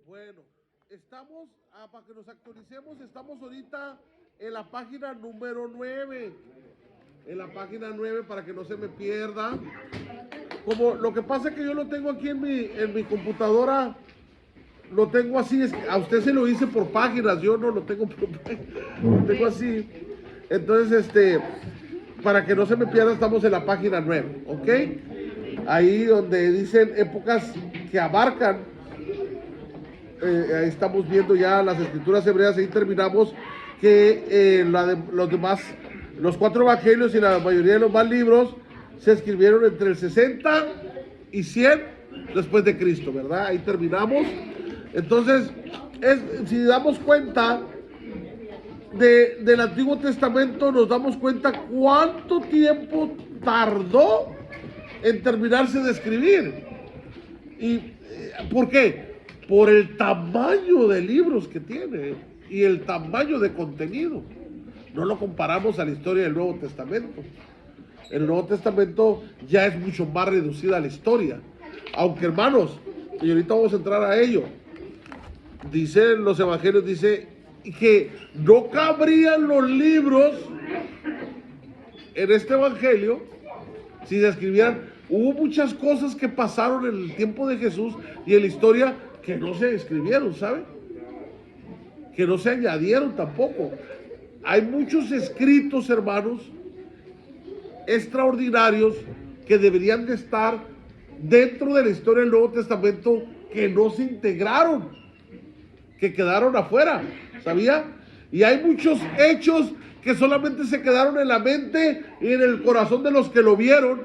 Bueno, estamos, para que nos actualicemos, estamos ahorita en la página número 9. En la página 9 para que no se me pierda. Como lo que pasa es que yo lo tengo aquí en mi computadora, lo tengo así, a usted se lo hice por páginas, yo no lo tengo por páginas, lo tengo así. Entonces, para que no se me pierda, estamos en la página 9, ¿ok? Ahí donde dicen épocas que abarcan, ahí estamos viendo ya las escrituras hebreas, ahí terminamos que los demás, los 4 evangelios y la mayoría de los más libros se escribieron entre el 60 y 100 después de Cristo, ¿verdad? Ahí terminamos. Entonces, si damos cuenta del Antiguo Testamento, nos damos cuenta cuánto tiempo tardó en terminarse de escribir. ¿Y por qué? Por el tamaño de libros que tiene y el tamaño de contenido. No lo comparamos a la historia del Nuevo Testamento. En el Nuevo Testamento ya es mucho más reducida la historia. Aunque, hermanos, y ahorita vamos a entrar a ello, dicen los evangelios, dice que no cabrían los libros en este evangelio si se escribieran. Hubo muchas cosas que pasaron en el tiempo de Jesús y en la historia que no se escribieron, ¿sabe? Que no se añadieron tampoco. Hay muchos escritos, hermanos, extraordinarios que deberían de estar dentro de la historia del Nuevo Testamento que no se integraron, que quedaron afuera, ¿sabía? Y hay muchos hechos que solamente se quedaron en la mente y en el corazón de los que lo vieron,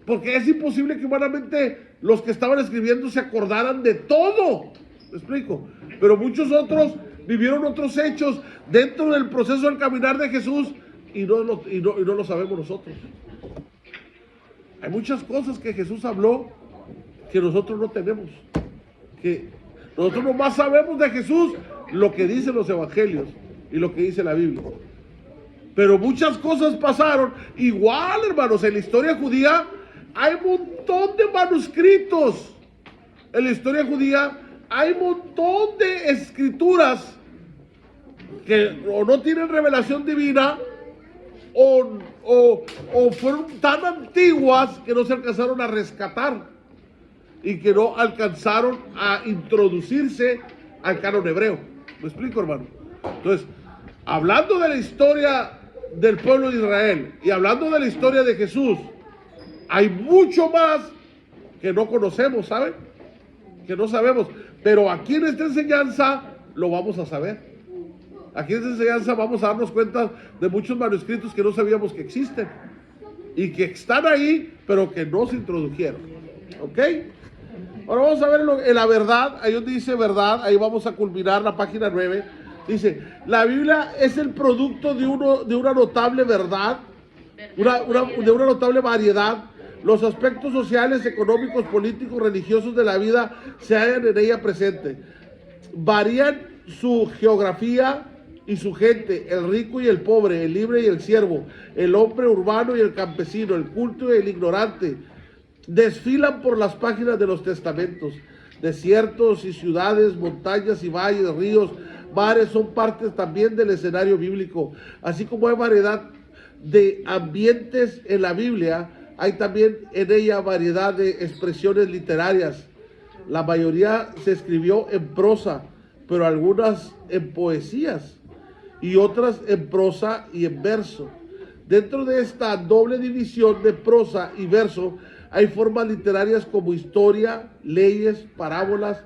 porque es imposible que humanamente los que estaban escribiendo se acordaran de todo, ¿me explico? Pero muchos otros vivieron otros hechos dentro del proceso del caminar de Jesús y no lo sabemos nosotros. Hay muchas cosas que Jesús habló que nosotros no tenemos, que nosotros nomás sabemos de Jesús lo que dicen los evangelios y lo que dice la Biblia. Pero muchas cosas pasaron. Igual, hermanos, en la historia judía hay un montón de manuscritos. En la historia judía hay un montón de escrituras que o no tienen revelación divina o fueron tan antiguas que no se alcanzaron a rescatar y que no alcanzaron a introducirse al canon hebreo. ¿Me explico, hermano? Entonces, hablando de la historia del pueblo de Israel y hablando de la historia de Jesús, hay mucho más que no conocemos, ¿saben? Que no sabemos. Pero aquí en esta enseñanza lo vamos a saber. Aquí en esta enseñanza vamos a darnos cuenta de muchos manuscritos que no sabíamos que existen y que están ahí, pero que no se introdujeron. ¿Ok? Ahora vamos a ver en la verdad, ahí donde dice verdad, ahí vamos a culminar la página 9. Dice, la Biblia es el producto de una notable verdad, de una notable variedad. Los aspectos sociales, económicos, políticos, religiosos de la vida se hallan en ella presente. Varían su geografía y su gente, el rico y el pobre, el libre y el siervo, el hombre urbano y el campesino, el culto y el ignorante. Desfilan por las páginas de los testamentos. Desiertos y ciudades, montañas y valles, ríos, mares son partes también del escenario bíblico. Así como hay variedad de ambientes en la Biblia, hay también en ella variedad de expresiones literarias. La mayoría se escribió en prosa, pero algunas en poesías y otras en prosa y en verso. Dentro de esta doble división de prosa y verso, hay formas literarias como historia, leyes, parábolas,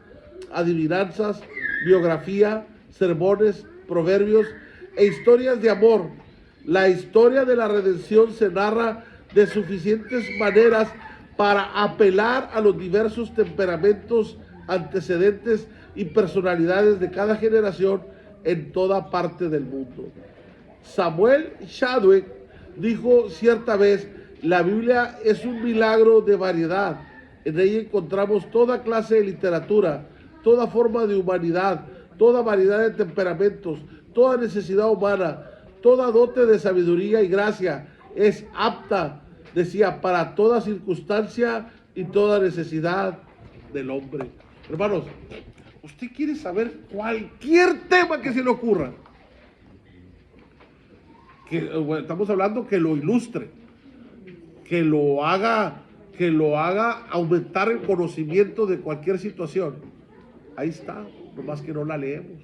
adivinanzas, biografía, sermones, proverbios e historias de amor. La historia de la redención se narra de suficientes maneras para apelar a los diversos temperamentos, antecedentes y personalidades de cada generación en toda parte del mundo. Samuel Chadwick dijo cierta vez, la Biblia es un milagro de variedad. En ella encontramos toda clase de literatura, toda forma de humanidad, toda variedad de temperamentos, toda necesidad humana, toda dote de sabiduría y gracia. Es apta, decía, para toda circunstancia y toda necesidad del hombre. Hermanos, Usted quiere saber cualquier tema que se le ocurra. Estamos hablando que lo ilustre, que lo haga aumentar el conocimiento de cualquier situación. Ahí está, nomás que no la leemos.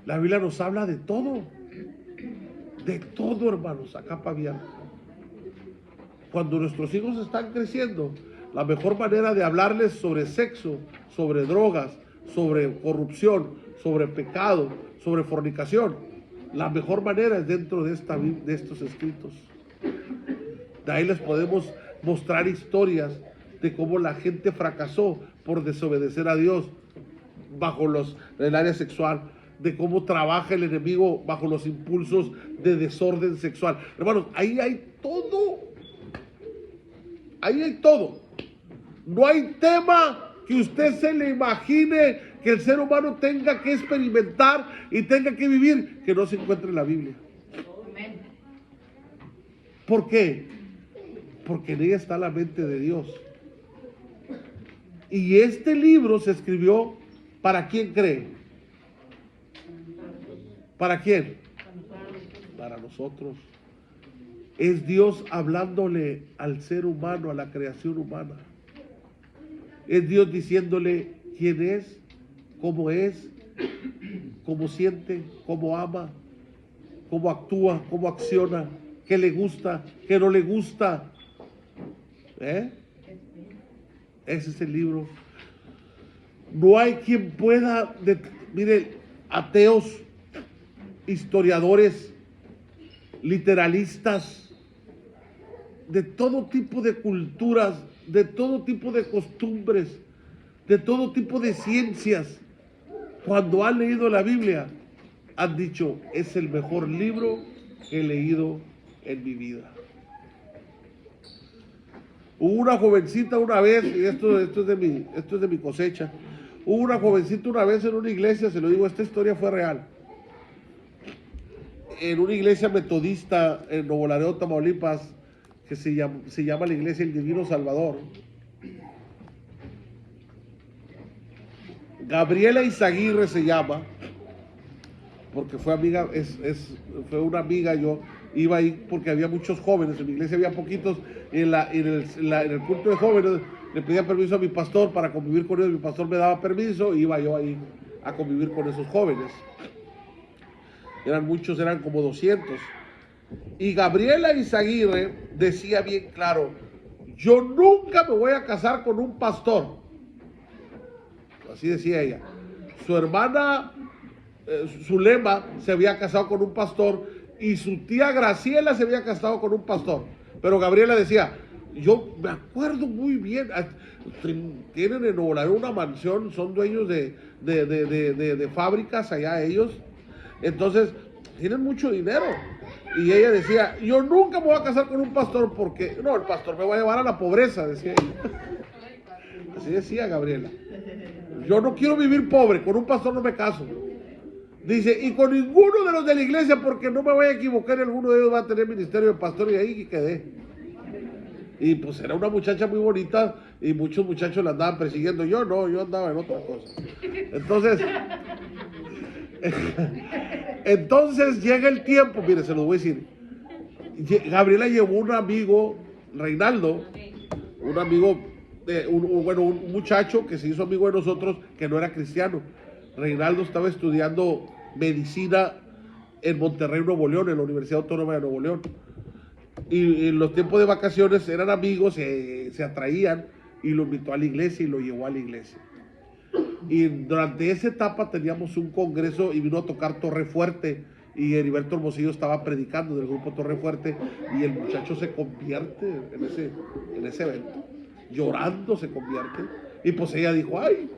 La Biblia nos habla de todo, hermanos, a capa abierta. Cuando nuestros hijos están creciendo, la mejor manera de hablarles sobre sexo, sobre drogas, sobre corrupción, sobre pecado, sobre fornicación, la mejor manera es dentro de estos escritos. De ahí les podemos mostrar historias de cómo la gente fracasó por desobedecer a Dios bajo el área sexual, de cómo trabaja el enemigo bajo los impulsos de desorden sexual. Hermanos, ahí hay todo. Ahí hay todo. No hay tema que usted se le imagine que el ser humano tenga que experimentar y tenga que vivir que no se encuentre en la Biblia. ¿Por qué? Porque en ella está la mente de Dios. Y este libro se escribió ¿para quién cree? ¿Para quién? Para nosotros. Es Dios hablándole al ser humano, a la creación humana. Es Dios diciéndole quién es, cómo siente, cómo ama, cómo actúa, cómo acciona, qué le gusta, qué no le gusta. Ese es el libro. No hay quien pueda, mire, ateos, historiadores, literalistas, de todo tipo de culturas, de todo tipo de costumbres, de todo tipo de ciencias, cuando han leído la Biblia, han dicho, es el mejor libro que he leído en mi vida. Hubo una jovencita una vez, y esto es de mi cosecha, hubo una jovencita una vez en una iglesia, se lo digo, esta historia fue real, en una iglesia metodista en Nuevo Laredo, Tamaulipas, que se llama la iglesia El Divino Salvador. Gabriela Izaguirre se llama, porque fue amiga, fue una amiga. Yo iba ahí porque había muchos jóvenes, en mi iglesia había poquitos, en el culto de jóvenes le pedía permiso a mi pastor para convivir con ellos, mi pastor me daba permiso, y iba yo ahí a convivir con esos jóvenes. Eran muchos, eran como 200. Y Gabriela Izaguirre decía bien claro, yo nunca me voy a casar con un pastor. Así decía ella. Su hermana Zulema se había casado con un pastor y su tía Graciela se había casado con un pastor. Pero Gabriela decía, yo me acuerdo muy bien, tienen en Nuevo Laredo una mansión, son dueños de fábricas allá ellos, entonces tienen mucho dinero. Y ella decía, yo nunca me voy a casar con un pastor porque, no, el pastor me va a llevar a la pobreza, decía ella. Así decía Gabriela. Yo no quiero vivir pobre, con un pastor no me caso. Dice, y con ninguno de los de la iglesia, porque no me voy a equivocar, alguno de ellos va a tener ministerio de pastor, y ahí quedé. Y pues era una muchacha muy bonita, y muchos muchachos la andaban persiguiendo. Yo no, yo andaba en otra cosa. Entonces llega el tiempo, mire, se los voy a decir. Gabriela llevó un amigo, Reinaldo, un amigo, un muchacho que se hizo amigo de nosotros, que no era cristiano. Reinaldo estaba estudiando medicina en Monterrey, Nuevo León, en la Universidad Autónoma de Nuevo León. Y en los tiempos de vacaciones eran amigos, se atraían, y lo invitó a la iglesia y lo llevó a la iglesia. Y durante esa etapa teníamos un congreso y vino a tocar Torre Fuerte, y Heriberto Hermosillo estaba predicando del grupo Torre Fuerte, y el muchacho se convierte en ese evento, llorando se convierte. Y pues ella dijo, ay,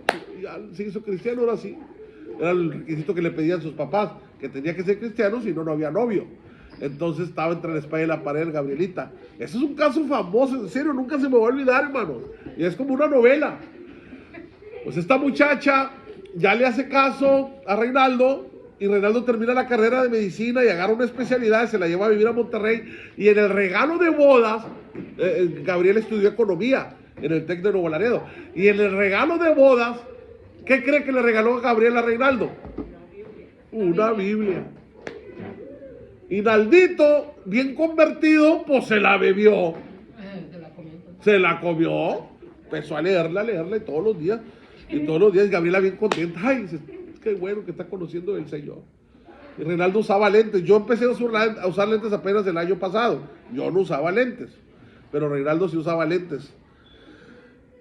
ya se hizo cristiano, ahora sí. Era el requisito que le pedían sus papás, que tenía que ser cristiano, si no, no había novio. Entonces estaba entre la espalda y la pared, Gabrielita. Ese es un caso famoso, en serio, nunca se me va a olvidar, hermanos. Y es como una novela. Pues esta muchacha ya le hace caso a Reinaldo, y Reinaldo termina la carrera de medicina y agarra una especialidad y se la lleva a vivir a Monterrey. Y en el regalo de bodas, Gabriel estudió economía en el TEC de Nuevo Laredo. Y en el regalo de bodas, ¿Qué cree que le regaló Gabriel a Reinaldo? Una Biblia. Y Naldito, bien convertido, pues se la bebió. Se la comió. Empezó a leerla todos los días. Y todos los días Gabriela bien contenta. Ay, dice, qué bueno que está conociendo el Señor. Y Reinaldo usaba lentes. Yo empecé a usar lentes apenas el año pasado. Yo no usaba lentes. Pero Reinaldo sí usaba lentes.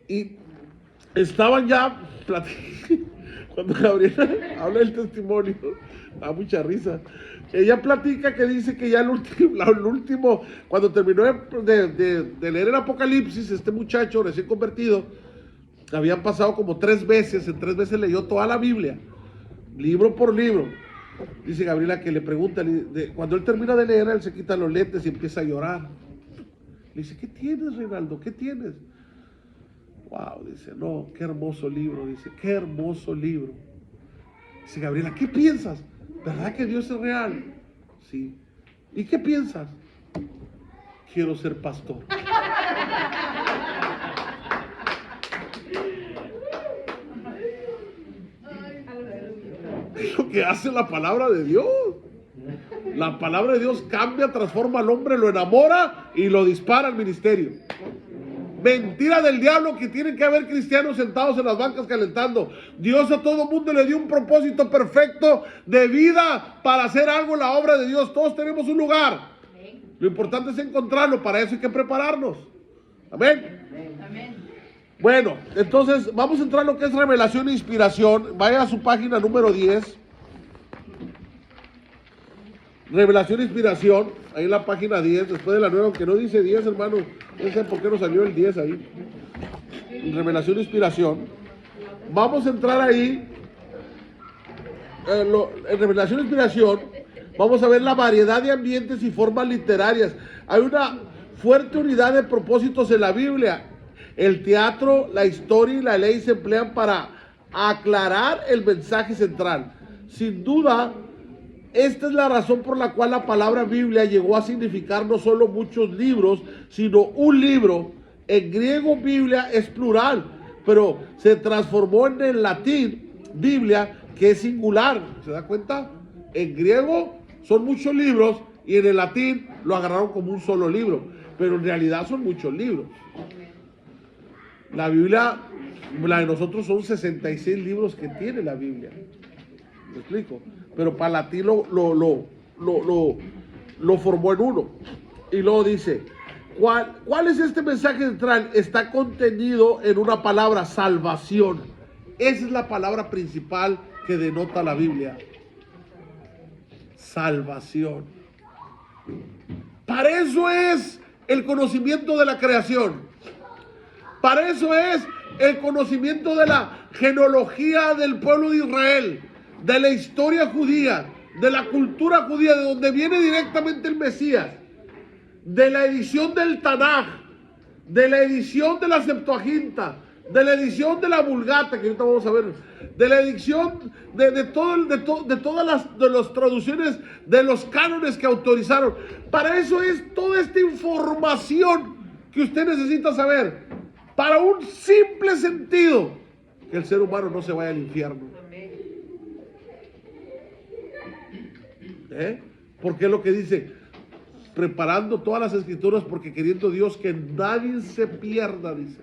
Y estaban ya cuando Gabriela habla del testimonio, da mucha risa. Ella platica que dice que ya el último cuando terminó de leer el Apocalipsis, este muchacho recién convertido, habían pasado como 3 veces, en 3 veces leyó toda la Biblia, libro por libro. Dice Gabriela que le pregunta, cuando él termina de leer, él se quita los lentes y empieza a llorar. Le dice, ¿qué tienes, Reinaldo? ¿Qué tienes? Wow, dice, no, qué hermoso libro, dice, qué hermoso libro. Dice Gabriela, ¿qué piensas? ¿Verdad que Dios es real? Sí. ¿Y qué piensas? Quiero ser pastor. Es lo que hace la palabra de Dios. La palabra de Dios cambia, transforma al hombre, lo enamora y lo dispara al ministerio. Mentira del diablo que tienen que haber cristianos sentados en las bancas calentando. Dios a todo mundo le dio un propósito perfecto de vida para hacer algo en la obra de Dios. Todos tenemos un lugar. Lo importante es encontrarlo. Para eso hay que prepararnos. Amén. Bueno, entonces vamos a entrar en lo que es revelación e inspiración. Vaya a su página número 10. Revelación e inspiración, ahí en la página 10, después de la 9, aunque no dice 10, hermano, no sé por qué no salió el 10 ahí. Revelación e inspiración. Vamos a entrar ahí, en revelación e inspiración, vamos a ver la variedad de ambientes y formas literarias. Hay una fuerte unidad de propósitos en la Biblia. El teatro, la historia y la ley se emplean para aclarar el mensaje central. Sin duda, esta es la razón por la cual la palabra Biblia llegó a significar no solo muchos libros, sino un libro. En griego Biblia es plural, pero se transformó en el latín Biblia, que es singular. ¿Se da cuenta? En griego son muchos libros y en el latín lo agarraron como un solo libro, pero en realidad son muchos libros. La Biblia, la de nosotros son 66 libros que tiene la Biblia. ¿Me explico? Pero para latín lo formó en uno. Y luego dice, ¿cuál es este mensaje central? Está contenido en una palabra, salvación. Esa es la palabra principal que denota la Biblia. Salvación. Para eso es el conocimiento de la creación. Para eso es el conocimiento de la genealogía del pueblo de Israel, de la historia judía, de la cultura judía, de donde viene directamente el Mesías, de la edición del Tanaj, de la edición de la Septuaginta, de la edición de la Vulgata, que ahorita vamos a ver, de la edición de todas las traducciones de los cánones que autorizaron. Para eso es toda esta información que usted necesita saber, para un simple sentido, que el ser humano no se vaya al infierno. Porque es lo que dice, preparando todas las escrituras, porque queriendo Dios que nadie se pierda, dice,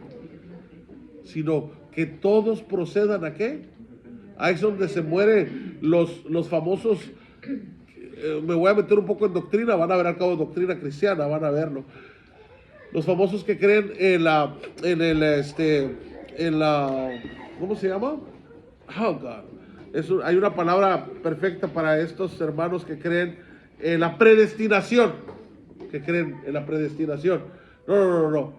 sino que todos procedan ¿a qué? Ahí es donde se mueren los famosos, me voy a meter un poco en doctrina, van a ver al cabo doctrina cristiana, van a verlo. Los famosos que creen ¿cómo se llama? Oh God. Hay una palabra perfecta para estos hermanos que creen en la predestinación. Que creen en la predestinación. No.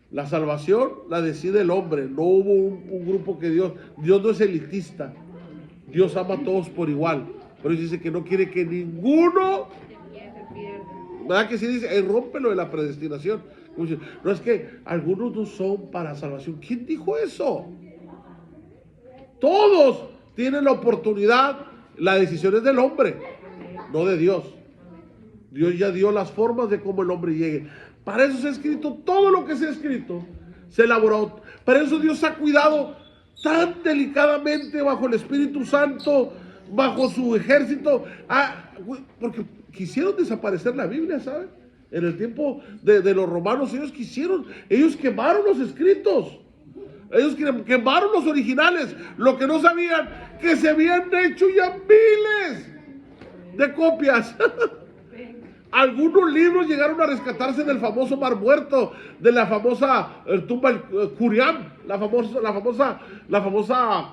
La salvación la decide el hombre. No hubo un grupo que Dios no es elitista. Dios ama a todos por igual. Pero dice que no quiere que ninguno. ¿Verdad que sí dice? Rompe lo de la predestinación. No es que algunos no son para salvación. ¿Quién dijo eso? Todos tienen la oportunidad. La decisión es del hombre, no de Dios. Dios ya dio las formas de cómo el hombre llegue. Para eso se ha escrito todo lo que se ha escrito. Se elaboró. Para eso Dios ha cuidado tan delicadamente bajo el Espíritu Santo, bajo su ejército, porque quisieron desaparecer la Biblia, ¿saben? En el tiempo de los romanos, ellos quemaron los escritos. Ellos quemaron los originales. Lo que no sabían, que se habían hecho ya miles de copias. Algunos libros llegaron a rescatarse del famoso Mar Muerto, de la famosa tumba Curiam, la famosa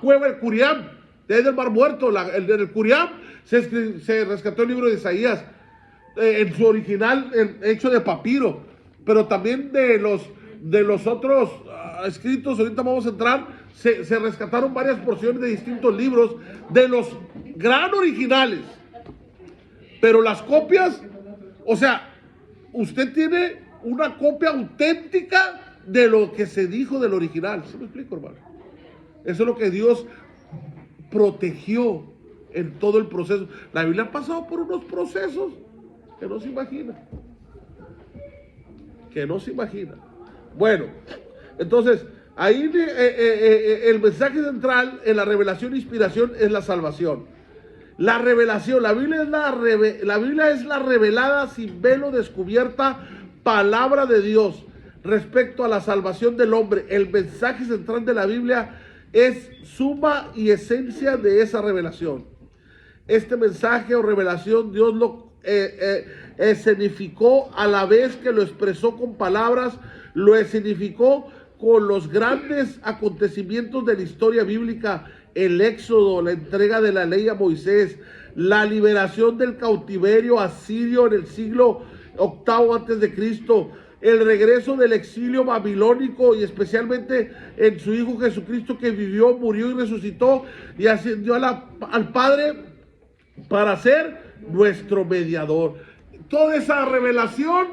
cueva del Curiam, del Mar Muerto, el Curiam, se rescató el libro de Isaías, en su original hecho de papiro, pero también de los otros escritos. Ahorita vamos a entrar, se rescataron varias porciones de distintos libros, de los gran originales, pero las copias, o sea, usted tiene una copia auténtica de lo que se dijo del original. ¿Sí me explico, hermano? Eso es lo que Dios protegió en todo el proceso. La Biblia ha pasado por unos procesos que no se imagina. Bueno, entonces, ahí el mensaje central en la revelación e inspiración es la salvación. La revelación, la Biblia es la revelada, sin velo, descubierta palabra de Dios respecto a la salvación del hombre. El mensaje central de la Biblia es suma y esencia de esa revelación. Este mensaje o revelación Dios lo escenificó a la vez que lo expresó con palabras, lo escenificó con los grandes acontecimientos de la historia bíblica: el éxodo, la entrega de la ley a Moisés, la liberación del cautiverio asirio en el siglo VIII antes de Cristo, el regreso del exilio babilónico, y especialmente en su Hijo Jesucristo, que vivió, murió y resucitó y ascendió al Padre para ser nuestro mediador. Toda esa revelación,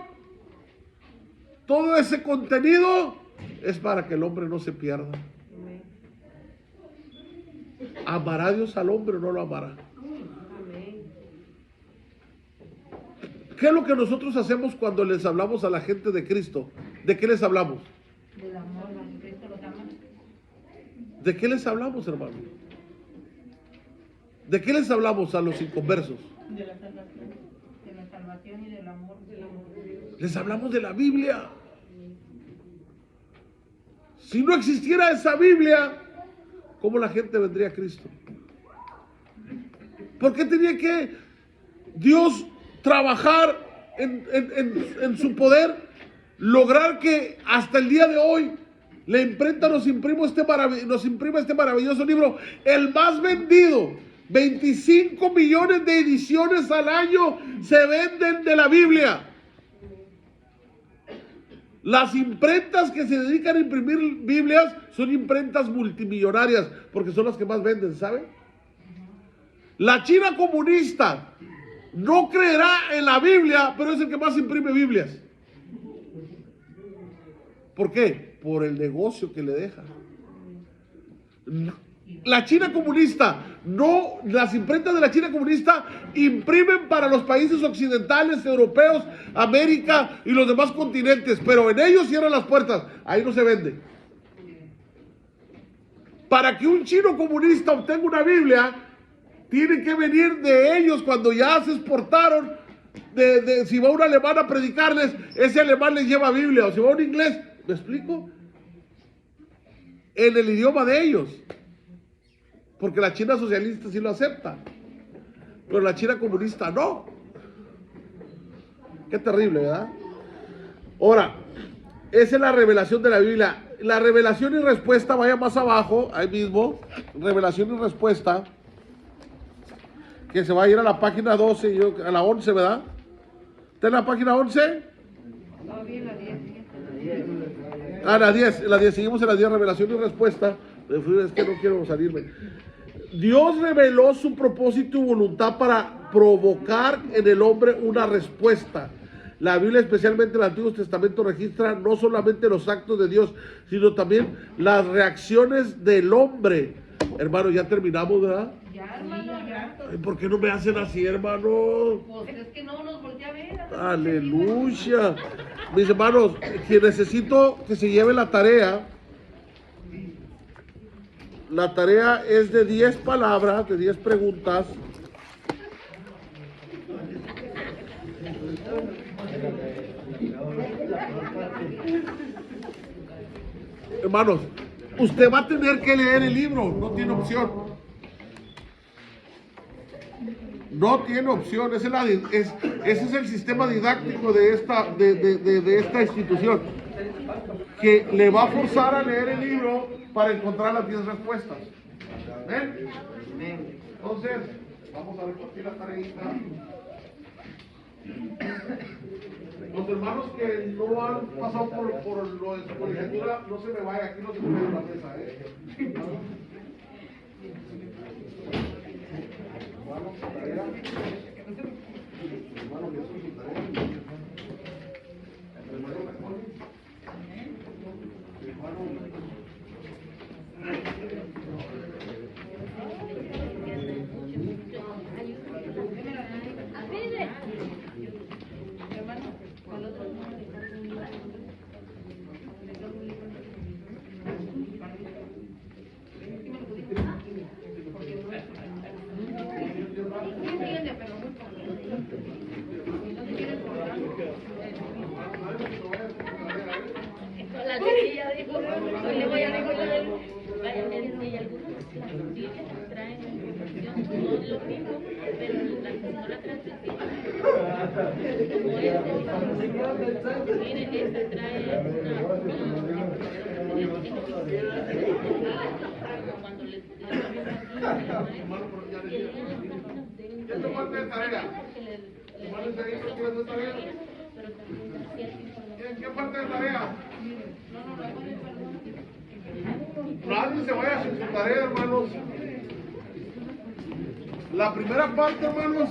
todo ese contenido es para que el hombre no se pierda. ¿Amará Dios al hombre o no lo amará? ¿Qué es lo que nosotros hacemos cuando les hablamos a la gente de Cristo? ¿De qué les hablamos? Del amor, Cristo los ama. ¿De qué les hablamos, hermano? ¿De qué les hablamos a los inconversos? De la salvación y del amor. Les hablamos de la Biblia. Si no existiera esa Biblia, ¿cómo la gente vendría a Cristo? ¿Por qué tenía que Dios trabajar en su poder, lograr que hasta el día de hoy la imprenta nos imprima este maravilloso libro, el más vendido? 25 millones de ediciones al año se venden de la Biblia. Las imprentas que se dedican a imprimir Biblias son imprentas multimillonarias, porque son las que más venden, ¿saben? La China comunista no creerá en la Biblia, pero es el que más imprime Biblias. ¿Por qué? Por el negocio que le deja. La China comunista, las imprentas de la China comunista imprimen para los países occidentales, europeos, América y los demás continentes, pero en ellos cierran las puertas, ahí no se vende. Para que un chino comunista obtenga una Biblia, tiene que venir de ellos cuando ya se exportaron. Si va un alemán a predicarles, ese alemán les lleva Biblia, o si va un inglés, ¿me explico? En el idioma de ellos. Porque la China socialista sí lo acepta, pero la China comunista no. Qué terrible, ¿verdad? Ahora, esa es la revelación de la Biblia. La revelación y respuesta, vaya más abajo, ahí mismo, revelación y respuesta, que se va a ir a la página 12, a la 11, ¿verdad? ¿Está en la página 11? No, bien, la 10. La 10, seguimos en la 10, revelación y respuesta. Es que no quiero salirme. Dios reveló su propósito y voluntad para provocar en el hombre una respuesta. La Biblia, especialmente el Antiguo Testamento, registra no solamente los actos de Dios, sino también las reacciones del hombre. Hermano, ya terminamos, ¿verdad? Ya, hermano, ya. Ay, ¿por qué no me hacen así, hermano? Pues es que no nos voltea a ver. Aleluya. Mis hermanos, que necesito que se lleve la tarea La tarea es de 10 palabras, de 10 preguntas. Hermanos, usted va a tener que leer el libro, no tiene opción. No tiene opción, ese es el sistema didáctico de esta institución, que le va a forzar a leer el libro para encontrar las 10 respuestas. ¿Ven? Entonces, vamos a repartir la tareita. Los hermanos que no han pasado por lo de su colegiatura, no se me vaya, aquí no se me vaya la mesa, Vamos a tarea. Hermano Jesús, su tarea. Hermano ¿Qué parte de tarea? ¿Qué parte de tarea? Nadie se vaya sin su tarea, hermanos. La primera parte, hermanos,